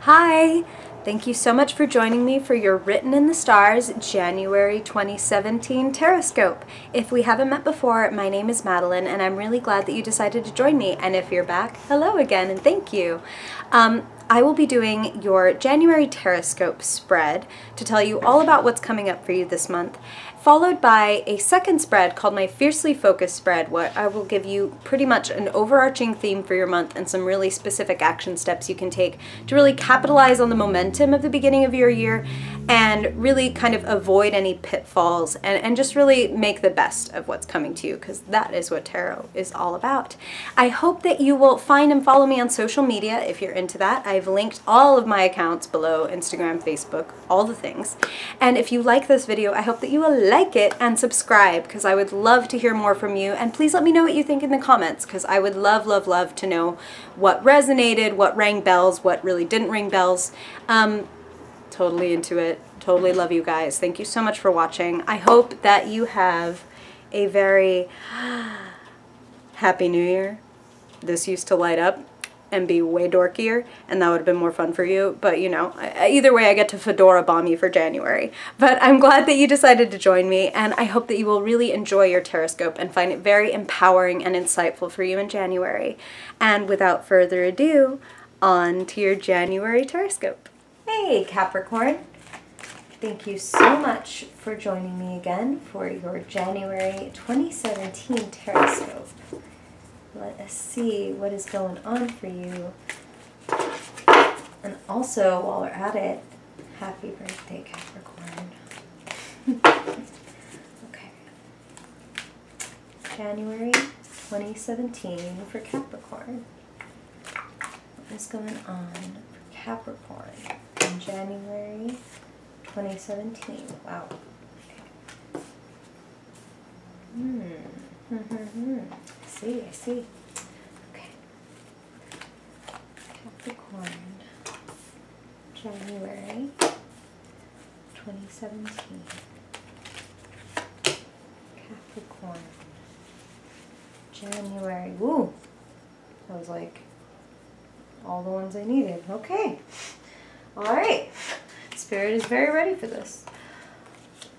Hi! Thank you so much for joining me for your Written in the Stars January 2017 Horoscope. If we haven't met before, my name is Madeline and I'm really glad that you decided to join me. And if you're back, hello again and thank you. I will be doing your January Horoscope spread to tell you all about what's coming up for you this month, followed by a second spread called my Fiercely Focused spread, where I will give you pretty much an overarching theme for your month and some really specific action steps you can take to really capitalize on the momentum of the beginning of your year and really kind of avoid any pitfalls and just really make the best of what's coming to you, because that is what tarot is all about. I hope that you will find and follow me on social media if you're into that. I've linked all of my accounts below: Instagram, Facebook, all the things. And if you like this video, I hope that you will like it and subscribe, because I would love to hear more from you. And please let me know what you think in the comments, because I would love, love, love to know what resonated, what rang bells, what really didn't ring bells. Totally into it. Totally love you guys. Thank you so much for watching. I hope that you have a very happy new year. This used to light up and be way dorkier, and that would have been more fun for you. But you know, either way, I get to fedora bomb you for January. But I'm glad that you decided to join me, and I hope that you will really enjoy your Horoscope and find it very empowering and insightful for you in January. And without further ado, on to your January Horoscope. Hey Capricorn! Thank you so much for joining me again for your January 2017 Horoscope. Let us see what is going on for you. And also, while we're at it, happy birthday, Capricorn. Okay. January 2017 for Capricorn. What is going on for Capricorn in January 2017? Wow. I see. Okay. Capricorn, January 2017. Capricorn, January. Woo! That was like all the ones I needed. Okay. All right. Spirit is very ready for this.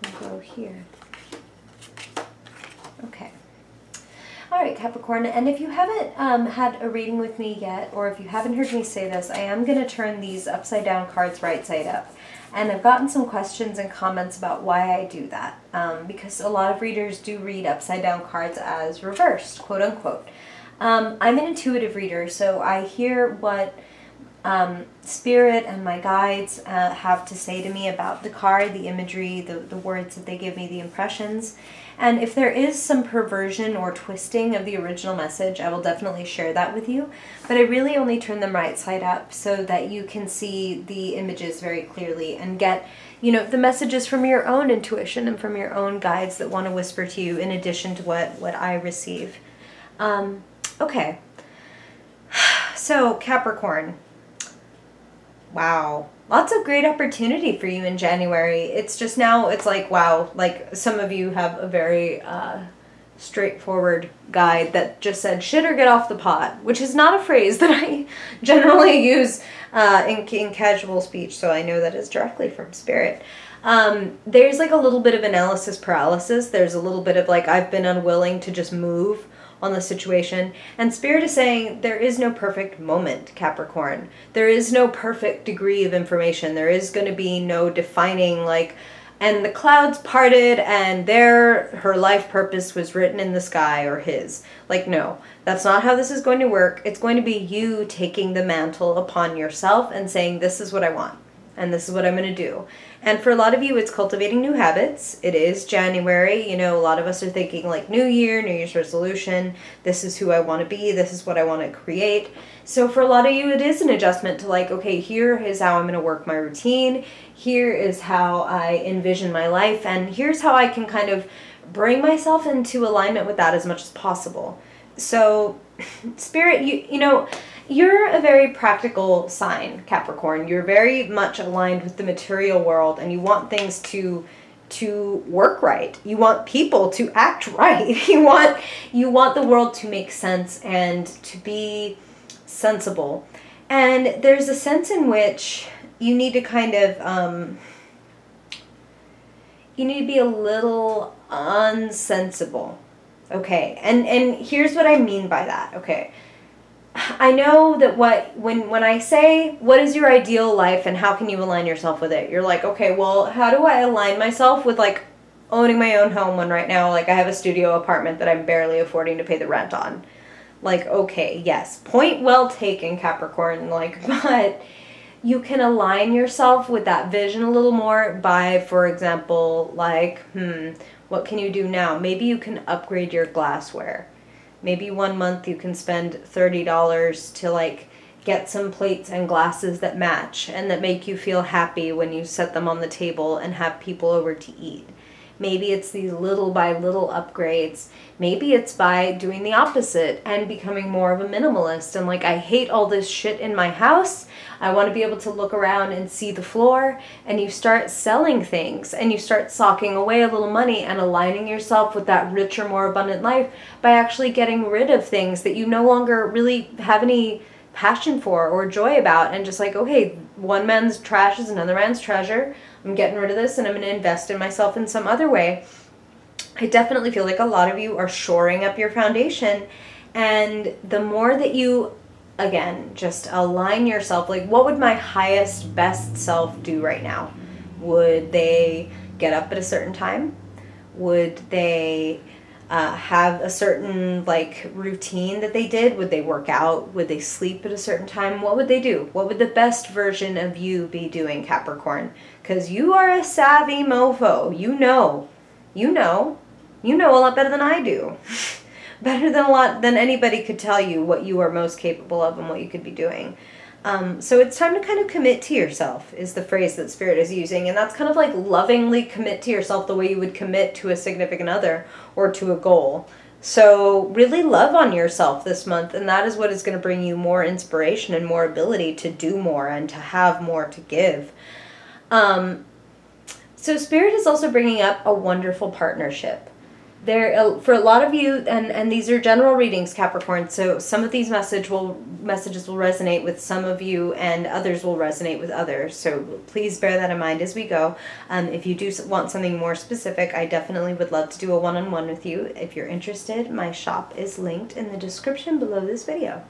We'll go here. Okay. Alright, Capricorn, and if you haven't had a reading with me yet, or if you haven't heard me say this, I am going to turn these upside down cards right side up. And I've gotten some questions and comments about why I do that, because a lot of readers do read upside down cards as reversed, quote unquote. I'm an intuitive reader, so I hear what Spirit and my guides have to say to me about the card, the imagery, the words that they give me, the impressions. And if there is some perversion or twisting of the original message, I will definitely share that with you. But I really only turn them right side up so that you can see the images very clearly and get, you know, the messages from your own intuition and from your own guides that want to whisper to you in addition to what I receive. Okay. So, Capricorn. Wow. Lots of great opportunity for you in January. It's just now, it's like, wow, like some of you have a very straightforward guide that just said, shit or get off the pot, which is not a phrase that I generally use in casual speech, so I know that is directly from Spirit. There's like a little bit of analysis paralysis. There's a little bit of like, I've been unwilling to just move on the situation, and Spirit is saying there is no perfect moment, Capricorn. There is no perfect degree of information. There is going to be no defining like, and the clouds parted and her life purpose was written in the sky, or his. Like, no, that's not how this is going to work. It's going to be you taking the mantle upon yourself and saying, this is what I want, and this is what I'm going to do. And for a lot of you, it's cultivating new habits. It is January. You know, a lot of us are thinking like New Year, New Year's resolution. This is who I want to be. This is what I want to create. So for a lot of you, it is an adjustment to like, okay, here is how I'm going to work my routine. Here is how I envision my life. And here's how I can kind of bring myself into alignment with that as much as possible. So Spirit, you know, you're a very practical sign, Capricorn. You're very much aligned with the material world, and you want things to work right. You want people to act right. You want the world to make sense and to be sensible. And there's a sense in which you need to kind of, you need to be a little unsensible. Okay, and here's what I mean by that, okay. I know that when I say, what is your ideal life and how can you align yourself with it? You're like, okay, well, how do I align myself with, like, owning my own home when right now, like, I have a studio apartment that I'm barely affording to pay the rent on? Like, okay, yes, point well taken, Capricorn, like, but you can align yourself with that vision a little more by, for example, like, what can you do now? Maybe you can upgrade your glassware. Maybe 1 month you can spend $30 to, like, get some plates and glasses that match and that make you feel happy when you set them on the table and have people over to eat. Maybe it's these little by little upgrades. Maybe it's by doing the opposite and becoming more of a minimalist and, like, I hate all this shit in my house. I want to be able to look around and see the floor, and you start selling things and you start socking away a little money and aligning yourself with that richer, more abundant life by actually getting rid of things that you no longer really have any passion for or joy about, and just like, okay, one man's trash is another man's treasure. I'm getting rid of this and I'm going to invest in myself in some other way. I definitely feel like a lot of you are shoring up your foundation, and the more that you, again, just align yourself, like, what would my highest, best self do right now? Would they get up at a certain time? Would they have a certain, like, routine that they did? Would they work out? Would they sleep at a certain time? What would they do? What would the best version of you be doing, Capricorn? Because you are a savvy mofo. You know a lot better than I do. Better than anybody could tell you what you are most capable of and what you could be doing. So it's time to kind of commit to yourself, is the phrase that Spirit is using. And that's kind of like lovingly commit to yourself the way you would commit to a significant other or to a goal. So really love on yourself this month, and that is what is going to bring you more inspiration and more ability to do more and to have more to give. So Spirit is also bringing up a wonderful partnership. For a lot of you, and these are general readings, Capricorn, so some of these messages will resonate with some of you and others will resonate with others. So please bear that in mind as we go. If you do want something more specific, I definitely would love to do a one-on-one with you. If you're interested, my shop is linked in the description below this video.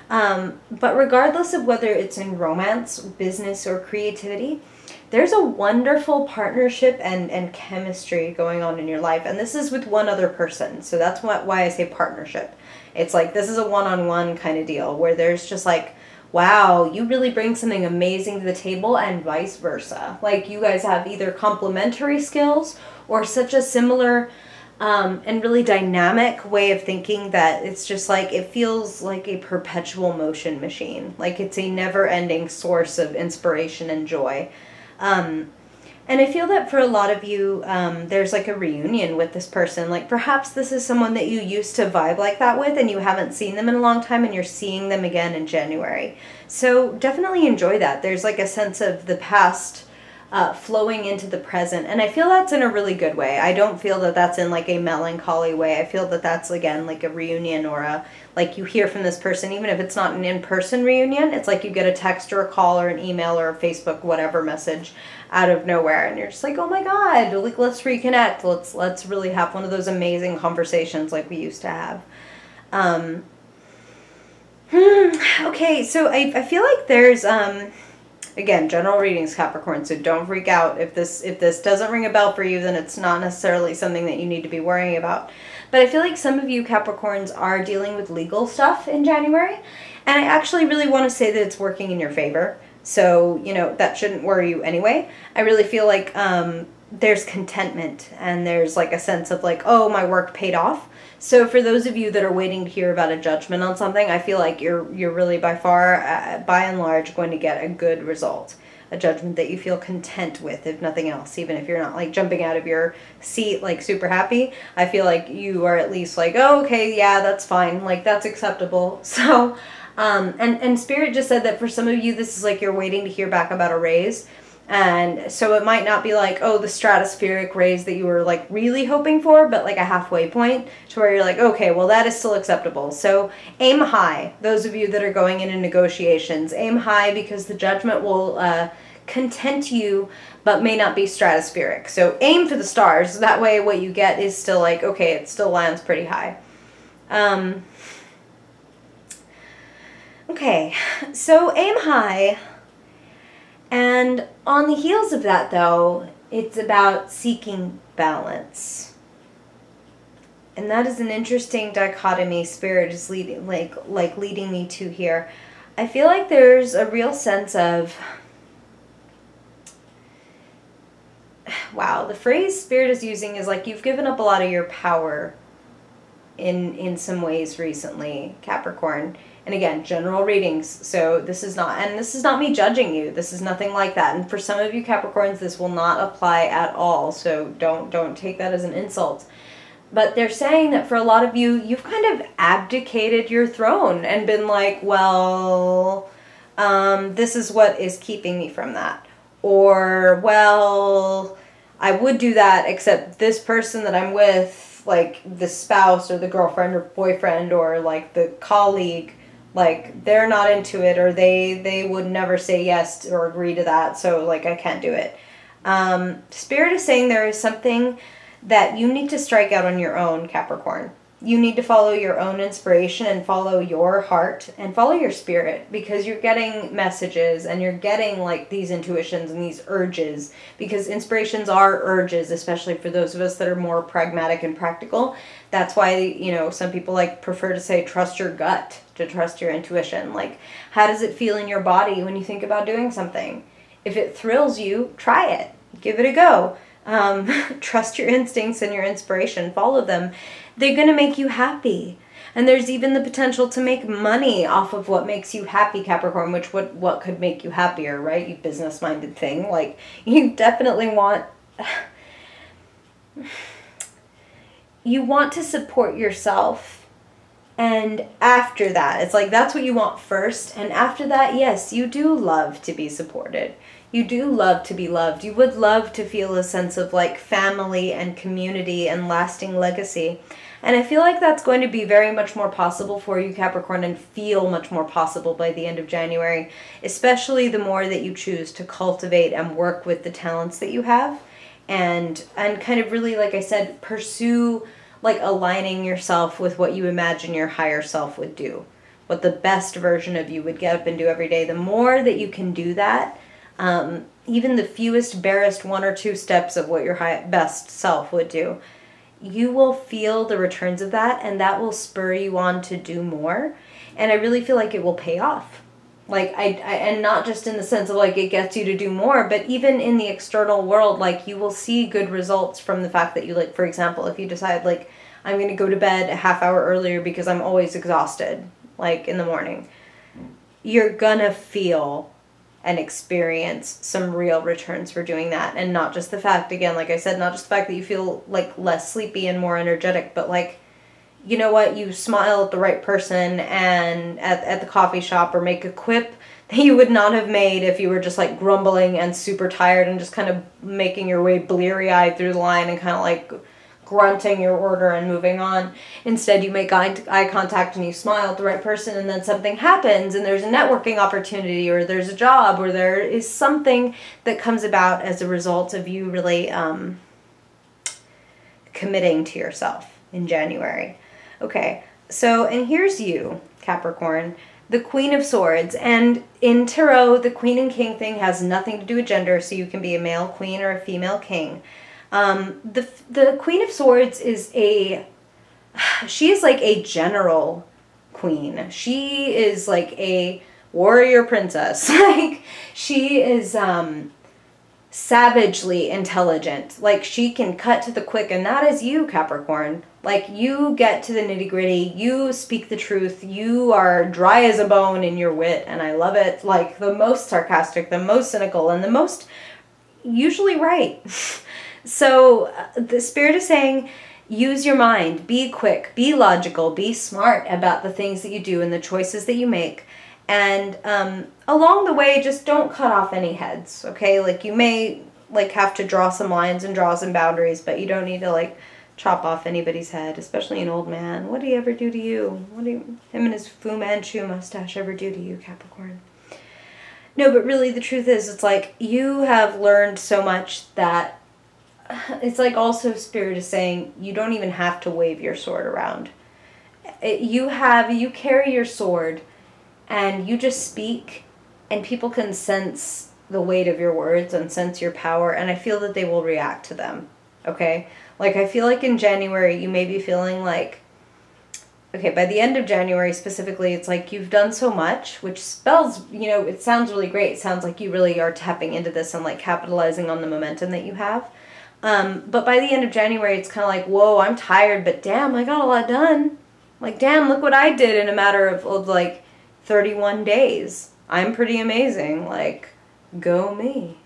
But regardless of whether it's in romance, business, or creativity, there's a wonderful partnership and chemistry going on in your life. And this is with one other person. So that's why I say partnership. It's like this is a one-on-one kind of deal where there's just like, wow, you really bring something amazing to the table, and vice versa. Like you guys have either complementary skills or such a similar and really dynamic way of thinking that it's just like, it feels like a perpetual motion machine. Like it's a never-ending source of inspiration and joy. And I feel that for a lot of you, there's like a reunion with this person. Like perhaps this is someone that you used to vibe like that with and you haven't seen them in a long time and you're seeing them again in January. So definitely enjoy that. There's like a sense of the past flowing into the present. And I feel that's in a really good way. I don't feel that that's in like a melancholy way. I feel that that's, again, like a reunion or a, like you hear from this person, even if it's not an in-person reunion, it's like you get a text or a call or an email or a Facebook, whatever message out of nowhere. And you're just like, oh my God, like let's reconnect. Let's really have one of those amazing conversations like we used to have. Okay, so I feel like there's, again, general readings, Capricorn, so don't freak out. If this doesn't ring a bell for you, then it's not necessarily something that you need to be worrying about. But I feel like some of you Capricorns are dealing with legal stuff in January, and I actually really want to say that it's working in your favor. So, you know, that shouldn't worry you anyway. I really feel like there's contentment and there's like a sense of like, oh, my work paid off. So for those of you that are waiting to hear about a judgment on something, I feel like you're really by far, by and large, going to get a good result. A judgment that you feel content with, if nothing else. Even if you're not like jumping out of your seat like super happy, I feel like you are at least like, oh, okay, yeah, that's fine. Like that's acceptable. So, and Spirit just said that for some of you, this is like you're waiting to hear back about a raise. And so it might not be like, oh, the stratospheric raise that you were like really hoping for, but like a halfway point to where you're like, okay, well, that is still acceptable. So aim high. Those of you that are going into negotiations, aim high, because the judgment will content you, but may not be stratospheric. So aim for the stars. That way what you get is still like, okay, it still lands pretty high. Okay, so aim high. And on the heels of that, though, it's about seeking balance. And that is an interesting dichotomy Spirit is leading, leading me to here. I feel like there's a real sense of, wow, the phrase Spirit is using is like you've given up a lot of your power in some ways recently, Capricorn. And again, general readings, so this is not me judging you. This is nothing like that. And for some of you Capricorns, this will not apply at all, so don't take that as an insult. But they're saying that for a lot of you, you've kind of abdicated your throne and been like, well, this is what is keeping me from that. Or, well, I would do that, except this person that I'm with, like the spouse or the girlfriend or boyfriend or like the colleague, like they're not into it, or they would never say yes or agree to that, so like I can't do it. Spirit is saying there is something that you need to strike out on your own, Capricorn. You need to follow your own inspiration and follow your heart and follow your spirit, because you're getting messages and you're getting like these intuitions and these urges, because inspirations are urges, especially for those of us that are more pragmatic and practical. That's why, you know, some people like prefer to say trust your gut, to trust your intuition. Like, how does it feel in your body when you think about doing something? If it thrills you, try it. Give it a go. Trust your instincts and your inspiration. Follow them. They're going to make you happy. And there's even the potential to make money off of what makes you happy, Capricorn, which what could make you happier, right? You business-minded thing. Like, you definitely want... you want to support yourself. And after that, it's like that's what you want first. And after that, yes, you do love to be supported. You do love to be loved. You would love to feel a sense of like family and community and lasting legacy. And I feel like that's going to be very much more possible for you, Capricorn, and feel much more possible by the end of January, especially the more that you choose to cultivate and work with the talents that you have, and kind of really, like I said, pursue like aligning yourself with what you imagine your higher self would do, what the best version of you would get up and do every day. The more that you can do that, even the fewest, barest 1 or 2 steps of what your best self would do, you will feel the returns of that, and that will spur you on to do more. And I really feel like it will pay off. Like, and not just in the sense of like it gets you to do more, but even in the external world, like you will see good results from the fact that you, like, for example, if you decide like, I'm going to go to bed a half hour earlier because I'm always exhausted, like in the morning, you're gonna feel and experience some real returns for doing that. And not just the fact, again, like I said, not just the fact that you feel like less sleepy and more energetic, but like, you know what, you smile at the right person and at the coffee shop, or make a quip that you would not have made if you were just like grumbling and super tired and just kind of making your way bleary-eyed through the line and kind of like grunting your order and moving on. Instead, you make eye contact and you smile at the right person, and then something happens and there's a networking opportunity, or there's a job, or there is something that comes about as a result of you really committing to yourself in January. Okay, so, and here's you, Capricorn, the Queen of Swords. And in Tarot, the Queen and King thing has nothing to do with gender, so you can be a male queen or a female king. The Queen of Swords is she is like a general queen. She is like a warrior princess. Like, she is savagely intelligent. Like, she can cut to the quick, and that is you, Capricorn. Like, you get to the nitty-gritty, you speak the truth, you are dry as a bone in your wit, and I love it. Like, the most sarcastic, the most cynical, and the most usually right. So the Spirit is saying, use your mind, be quick, be logical, be smart about the things that you do and the choices that you make. And along the way, just don't cut off any heads, okay? Like, you may, like, have to draw some lines and draw some boundaries, but you don't need to, like, chop off anybody's head, especially an old man. What did he ever do to you? What did him and his Fu Manchu mustache ever do to you, Capricorn? No, but really the truth is, it's like you have learned so much that it's like also Spirit is saying you don't even have to wave your sword around. You carry your sword and you just speak and people can sense the weight of your words and sense your power, and I feel that they will react to them, okay? Like, I feel like in January you may be feeling like, okay, by the end of January specifically, it's like you've done so much, which spells, you know, it sounds really great. It sounds like you really are tapping into this and like capitalizing on the momentum that you have. But by the end of January, it's kind of like, whoa, I'm tired, but damn, I got a lot done. Like, damn, look what I did in a matter of like 31 days. I'm pretty amazing. Like, go me.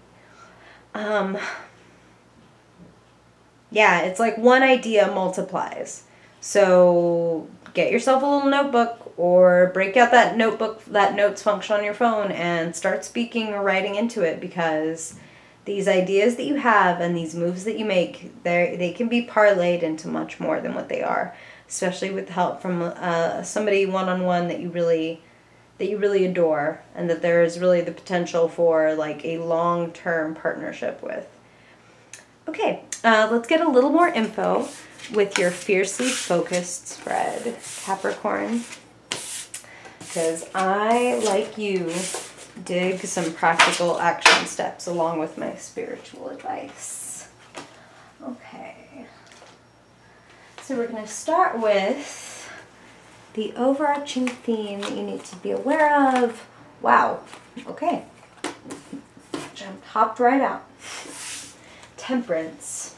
Yeah, it's like one idea multiplies. So get yourself a little notebook or break out that notebook, that notes function on your phone, and start speaking or writing into it, because these ideas that you have and these moves that you make, they can be parlayed into much more than what they are, especially with help from somebody one-on-one that you really adore, and that there is really the potential for like a long-term partnership with. Okay, let's get a little more info with your fiercely focused spread, Capricorn, because I, like you, dig some practical action steps along with my spiritual advice. Okay, so we're going to start with the overarching theme that you need to be aware of. Wow, okay, hopped right out. Temperance.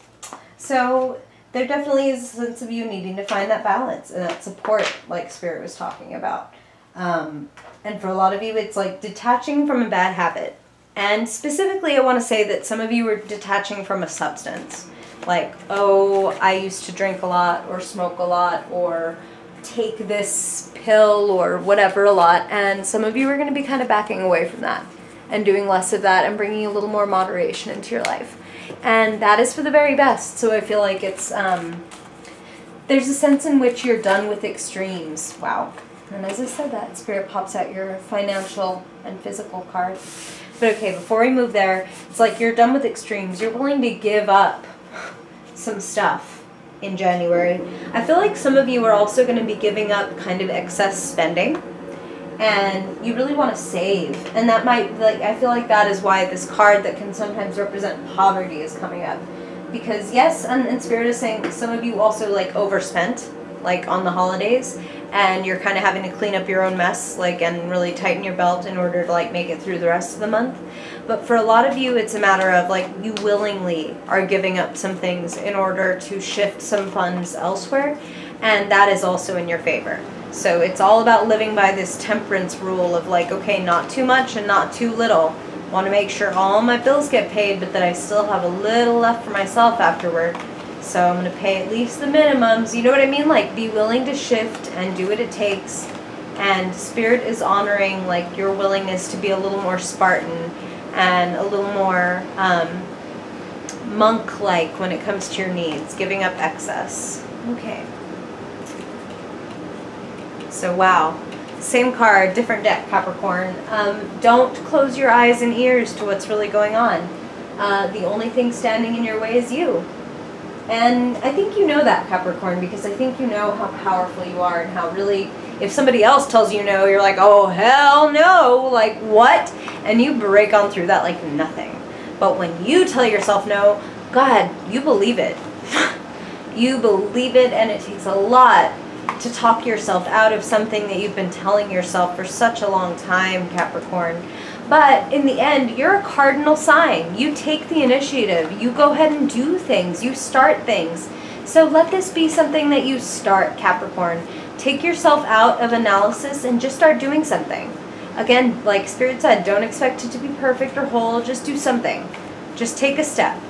So there definitely is a sense of you needing to find that balance and that support, like Spirit was talking about. And for a lot of you, it's like detaching from a bad habit. And specifically, I want to say that some of you are detaching from a substance. Like, oh, I used to drink a lot or smoke a lot or take this pill or whatever a lot. And some of you are going to be kind of backing away from that and doing less of that and bringing a little more moderation into your life. And that is for the very best. So I feel like it's, there's a sense in which you're done with extremes. Wow. And as I said that, Spirit pops out your financial and physical card. But okay, before we move there, it's like you're done with extremes. You're willing to give up some stuff in January. I feel like some of you are also going to be giving up kind of excess spending. And you really want to save, and that might, like, I feel like that is why this card that can sometimes represent poverty is coming up, because yes, and Spirit is saying some of you also like overspent, like on the holidays, and you're kind of having to clean up your own mess, like, and really tighten your belt in order to like make it through the rest of the month. But for a lot of you, it's a matter of like you willingly are giving up some things in order to shift some funds elsewhere, and that is also in your favor. So it's all about living by this temperance rule of like, okay, not too much and not too little. Want to make sure all my bills get paid, but that I still have a little left for myself afterward. So I'm going to pay at least the minimums. You know what I mean? Like, be willing to shift and do what it takes. And Spirit is honoring like your willingness to be a little more Spartan and a little more monk-like when it comes to your needs, giving up excess. Okay. So wow, same card, different deck, Capricorn. Don't close your eyes and ears to what's really going on. The only thing standing in your way is you. And I think you know that, Capricorn, because I think you know how powerful you are and how really, if somebody else tells you no, you're like, oh, hell no, like what? And you break on through that like nothing. But when you tell yourself no, God, you believe it. You believe it, and it takes a lot to talk yourself out of something that you've been telling yourself for such a long time, Capricorn. But in the end, you're a cardinal sign. You take the initiative. You go ahead and do things. You start things. So let this be something that you start, Capricorn. Take yourself out of analysis and just start doing something. Again, like Spirit said, don't expect it to be perfect or whole. Just do something. Just take a step.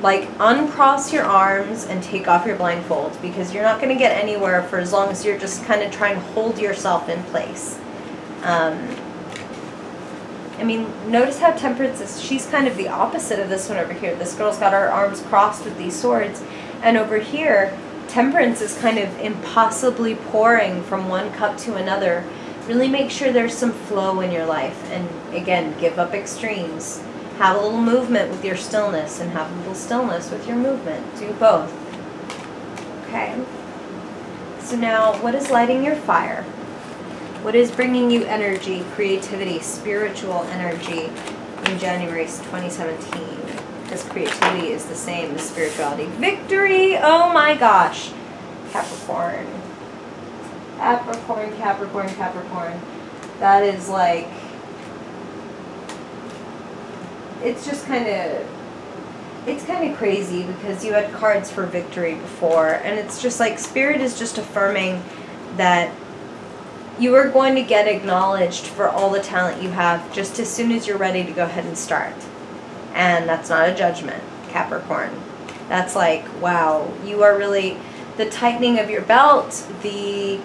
Like, uncross your arms and take off your blindfold, because you're not going to get anywhere for as long as you're just kind of trying to hold yourself in place. I mean, notice how Temperance is, she's kind of the opposite of this one over here. This girl's got her arms crossed with these swords. And over here, Temperance is kind of impossibly pouring from one cup to another. Really make sure there's some flow in your life. And again, give up extremes. Have a little movement with your stillness and have a little stillness with your movement. Do both. Okay. So now, what is lighting your fire? What is bringing you energy, creativity, spiritual energy in January 2017? Because creativity is the same as spirituality. Victory! Oh my gosh. Capricorn. Capricorn, Capricorn, Capricorn. That is like... It's just kind of... It's kind of crazy because you had cards for victory before. And it's just like Spirit is just affirming that you are going to get acknowledged for all the talent you have just as soon as you're ready to go ahead and start. And that's not a judgment, Capricorn. That's like, wow, you are really, the tightening of your belt, the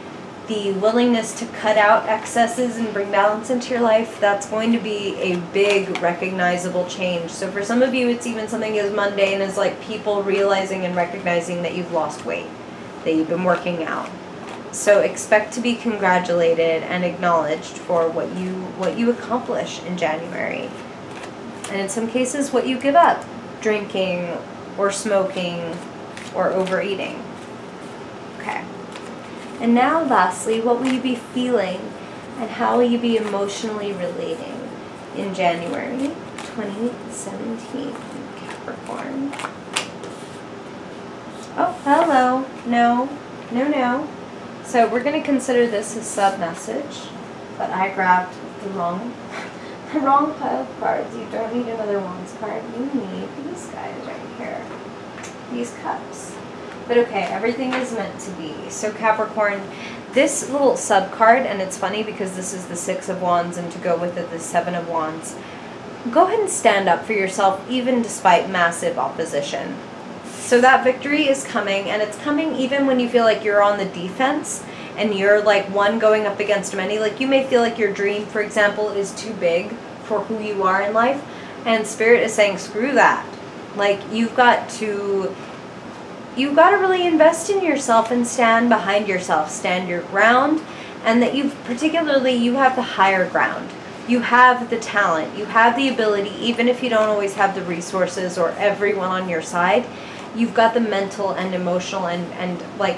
willingness to cut out excesses and bring balance into your life, that's going to be a big recognizable change. So for some of you, it's even something as mundane as like people realizing and recognizing that you've lost weight, that you've been working out. So expect to be congratulated and acknowledged for what you accomplish in January. And in some cases, what you give up, drinking or smoking or overeating. Okay. And now lastly, what will you be feeling and how will you be emotionally relating in January 2017, Capricorn? Oh, hello. No, no, no. So we're going to consider this a sub-message, but I grabbed the wrong pile of cards. You don't need another Wands card. You need these guys right here. These cups. But okay, everything is meant to be. So Capricorn, this little sub-card, and it's funny because this is the Six of Wands, and to go with it, the Seven of Wands. Go ahead and stand up for yourself, even despite massive opposition. So that victory is coming, and it's coming even when you feel like you're on the defense and you're like one going up against many. Like you may feel like your dream, for example, is too big for who you are in life, and Spirit is saying, screw that. Like you've got to really invest in yourself and stand behind yourself, stand your ground, and that you have the higher ground. You have the talent, you have the ability, even if you don't always have the resources or everyone on your side. You've got the mental and emotional and like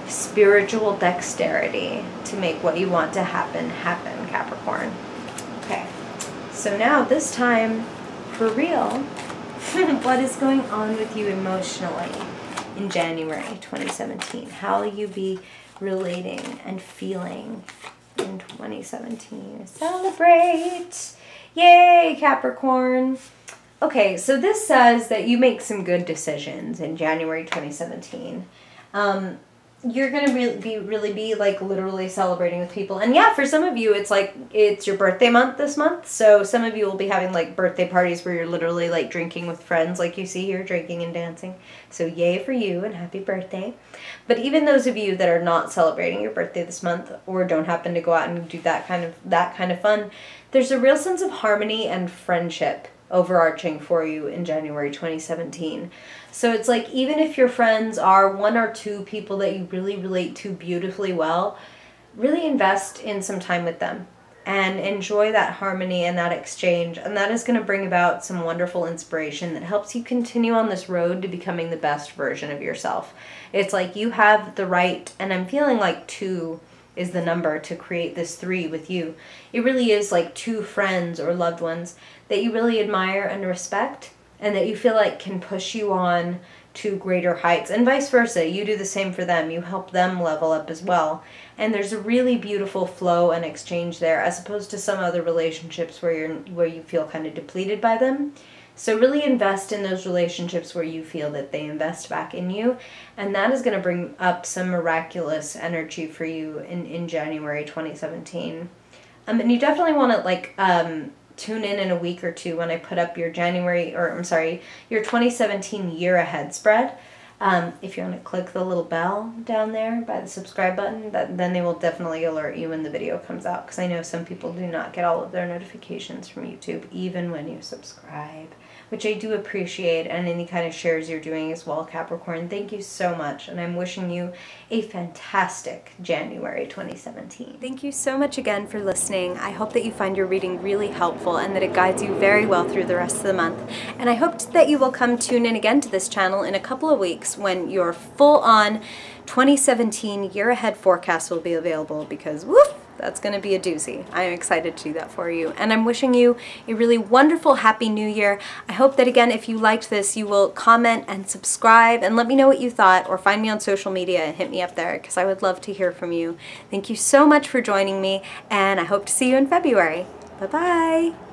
spiritual dexterity to make what you want to happen, Capricorn. Okay, so now this time, for real, what is going on with you emotionally in January 2017? How will you be relating and feeling in 2017? Celebrate! Yay, Capricorn! Okay, so this says that you make some good decisions in January 2017. You're going to really be like literally celebrating with people. And yeah, for some of you, it's like, it's your birthday month this month. So some of you will be having like birthday parties where you're literally like drinking with friends, like you see here, drinking and dancing. So yay for you and happy birthday. But even those of you that are not celebrating your birthday this month or don't happen to go out and do that kind of fun, there's a real sense of harmony and friendship overarching for you in January 2017. So it's like, even if your friends are one or two people that you really relate to beautifully well, really invest in some time with them and enjoy that harmony and that exchange. And that is going to bring about some wonderful inspiration that helps you continue on this road to becoming the best version of yourself. It's like you have the right, and I'm feeling like 2 is the number to create this 3 with you. It really is like 2 friends or loved ones that you really admire and respect, and that you feel like can push you on to greater heights, and vice versa. You do the same for them. You help them level up as well. And there's a really beautiful flow and exchange there, as opposed to some other relationships where you feel kind of depleted by them. So really invest in those relationships where you feel that they invest back in you, and that is going to bring up some miraculous energy for you in January 2017. And you definitely want to like tune in a week or two when I put up your your 2017 year ahead spread. If you want to click the little bell down there by the subscribe button, then they will definitely alert you when the video comes out, because I know some people do not get all of their notifications from YouTube, even when you subscribe, which I do appreciate, and any kind of shares you're doing as well, Capricorn. Thank you so much, and I'm wishing you a fantastic January 2017. Thank you so much again for listening. I hope that you find your reading really helpful and that it guides you very well through the rest of the month. And I hope that you will come tune in again to this channel in a couple of weeks when your full-on 2017 year-ahead forecast will be available, because woof, that's going to be a doozy. I am excited to do that for you. And I'm wishing you a really wonderful, happy new year. I hope that, again, if you liked this, you will comment and subscribe and let me know what you thought, or find me on social media and hit me up there, because I would love to hear from you. Thank you so much for joining me, and I hope to see you in February. Bye-bye.